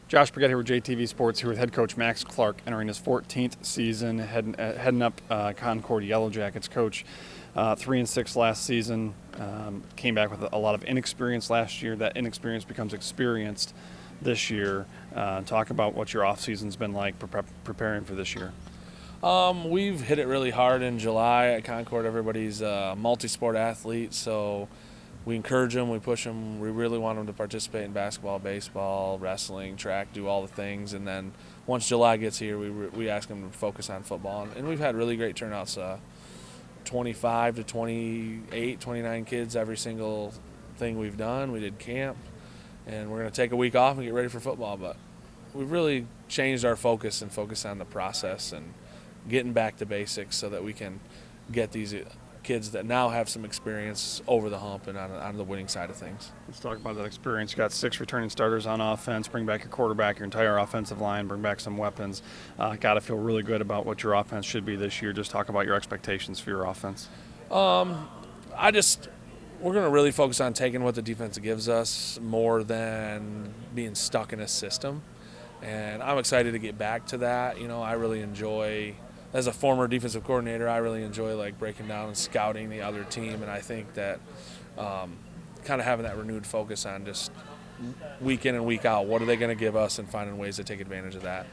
Josh Brigette here with JTV Sports, here with head coach Max Clark, entering his 14th season, heading up Concord Yellow Jackets. Coach, 3-6 last season, came back with a lot of inexperience last year. That inexperience becomes experienced this year. Talk about what your off season's been like preparing for this year. We've hit it really hard in July at Concord. Everybody's a multi-sport athlete, so we encourage them, we push them. We really want them to participate in basketball, baseball, wrestling, track, do all the things. And then once July gets here, we ask them to focus on football. And we've had really great turnouts, 25 to 28, 29 kids every single thing we've done. We did camp, and we're going to take a week off and get ready for football. But we've really changed our focus and focus on the process and getting back to basics so that we can get these kids that now have some experience over the hump and on the winning side of things. Let's talk about that experience. You got 6 returning starters on offense. Bring back your quarterback, your entire offensive line. Bring back some weapons. Got to feel really good about what your offense should be this year. Just talk about your expectations for your offense. We're going to really focus on taking what the defense gives us more than being stuck in a system. And I'm excited to get back to that. You know, I really enjoy, as a former defensive coordinator, I really enjoy like breaking down and scouting the other team. And I think that kind of having that renewed focus on just week in and week out, what are they going to give us, and finding ways to take advantage of that.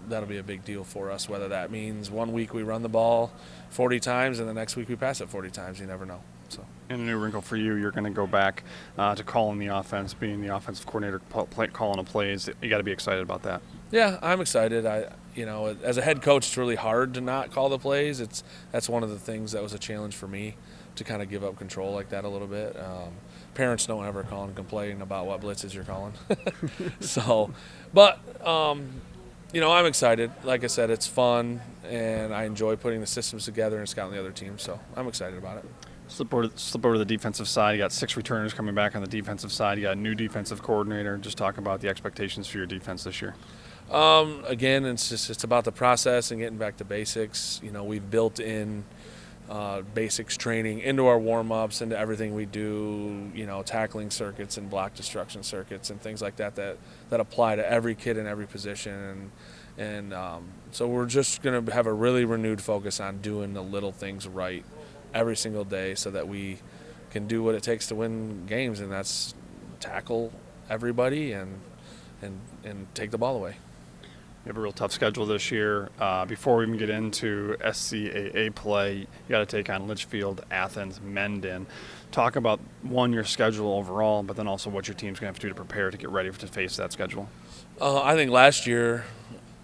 That'll be a big deal for us, whether that means one week we run the ball 40 times and the next week we pass it 40 times. You never know. So. And a new wrinkle for you, you're going to go back to calling the offense, being the offensive coordinator, calling the plays. You got to be excited about that. Yeah, I'm excited. As a head coach, it's really hard to not call the plays. That's one of the things that was a challenge for me, to kind of give up control like that a little bit. Parents don't ever call and complain about what blitzes you're calling. I'm excited. Like I said, it's fun, and I enjoy putting the systems together and scouting the other team. So I'm excited about it. Slip over to the defensive side. You got 6 returners coming back on the defensive side. You got a new defensive coordinator. Just talk about the expectations for your defense this year. Again, it's about the process and getting back to basics. You know, we've built in basics training into our warm-ups, into everything we do. You know, tackling circuits and block destruction circuits and things like that apply to every kid in every position. So we're just going to have a really renewed focus on doing the little things right every single day, so that we can do what it takes to win games, and that's tackle everybody and take the ball away. You have a real tough schedule this year. Before we even get into SCAA play, you got to take on Litchfield, Athens, Mendon. Talk about, one, your schedule overall, but then also what your team's going to have to do to prepare to get ready to face that schedule. I think last year,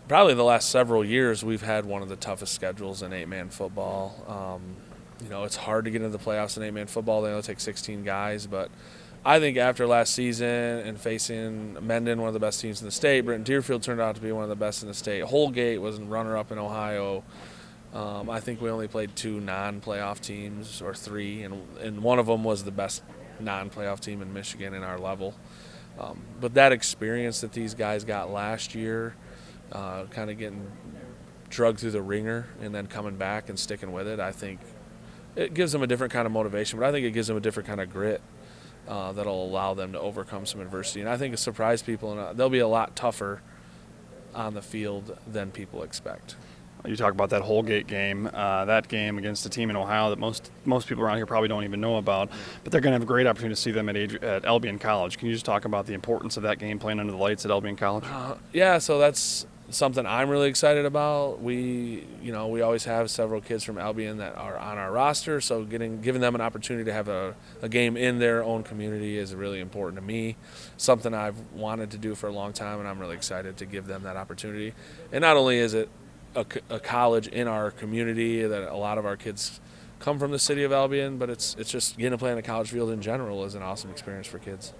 probably the last several years, we've had one of the toughest schedules in 8-man football. It's hard to get into the playoffs in 8-man football. They only take 16 guys, but I think after last season and facing Mendon, one of the best teams in the state, Britton Deerfield turned out to be one of the best in the state. Holgate was a runner-up in Ohio. I think we only played 2 non-playoff teams, or 3, and one of them was the best non-playoff team in Michigan in our level. But that experience that these guys got last year, kind of getting drugged through the ringer and then coming back and sticking with it, I think it gives them a different kind of motivation, but I think it gives them a different kind of grit that'll allow them to overcome some adversity. And I think it surprised people, and they'll be a lot tougher on the field than people expect. You talk about that Holgate game, that game against a team in Ohio that most people around here probably don't even know about, but they're going to have a great opportunity to see them at Albion College. Can you just talk about the importance of that game playing under the lights at Albion College? So that's something I'm really excited about. We always have several kids from Albion that are on our roster, so giving them an opportunity to have a game in their own community is really important to me. Something I've wanted to do for a long time, and I'm really excited to give them that opportunity. And not only is it a college in our community that a lot of our kids come from the city of Albion, but it's just getting to play on a college field in general is an awesome experience for kids.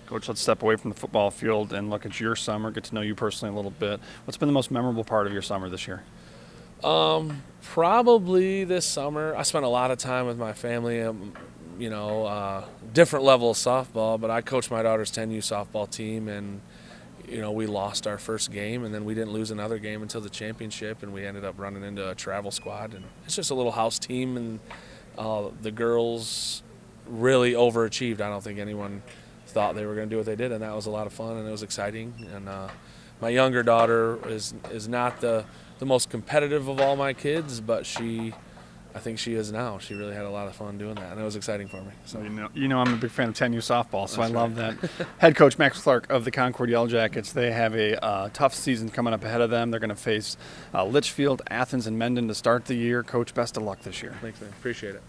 Coach, let's step away from the football field and look at your summer, get to know you personally a little bit. What's been the most memorable part of your summer this year? Probably this summer. I spent a lot of time with my family, different level of softball, but I coached my daughter's 10U softball team, and we lost our first game, and then we didn't lose another game until the championship, and we ended up running into a travel squad. And it's just a little house team, and the girls really overachieved. I don't think anyone thought they were going to do what they did, and that was a lot of fun and it was exciting. And my younger daughter is not the most competitive of all my kids, but I think she is now. She really had a lot of fun doing that, and it was exciting for me. So You know I'm a big fan of 10U softball, so That's I love that. Head coach Max Clark of the Concord Yellow Jackets, they have a tough season coming up ahead of them. They're going to face Litchfield, Athens, and Mendon to start the year. Coach, best of luck this year. Thanks, man. Appreciate it.